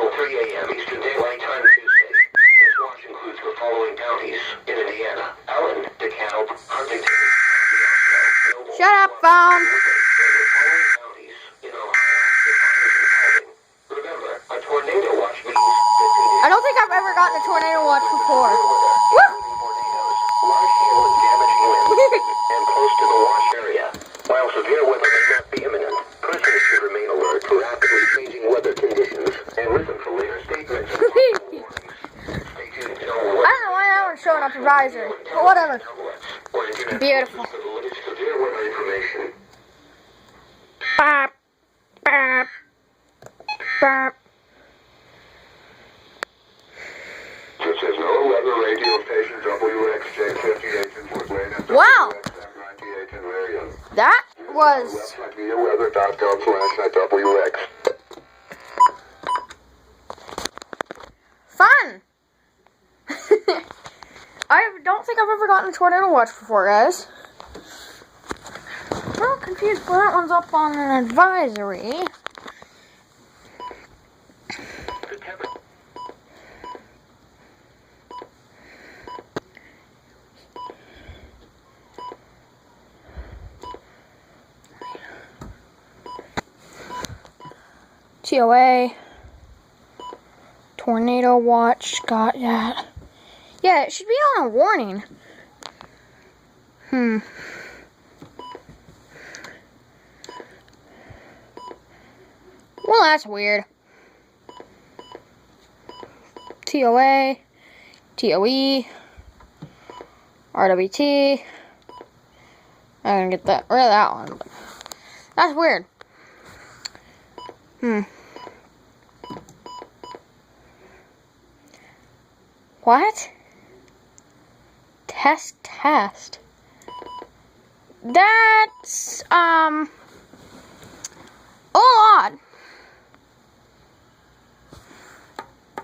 until 3 a.m. Eastern Daylight Time Tuesday. This watch includes the following counties in Indiana: Allen, DeKalb, Huntington, KOSCIUSKO. Shut up, phone. Remember, a tornado watch means that I don't think I've ever gotten a tornado watch before. large hail and damaging winds, and close to the wash area. While severe weather may not be imminent, persons should remain alert to rapidly changing weather conditions and listen for later statements and warnings. Stay tuned until I don't know why that one's showing up advisory, but whatever. Beautiful. for the latest severe weather information. Bop, bop, bop. This is Noaa weather radio station WXJ 58 in Fort Wayne and Wow. WXM 98 in Marion. That was Website viaweather.gov/WX. fun. I don't think I've ever gotten a tornado watch before, guys. I'm a little confused, but that one's up on an advisory. TOA. Tornado watch. Got that. Yeah, it should be on a warning. Well, that's weird. TOA. TOE. RWT. I'm gonna get rid of that one. But that's weird. What? Test. That's, a little odd.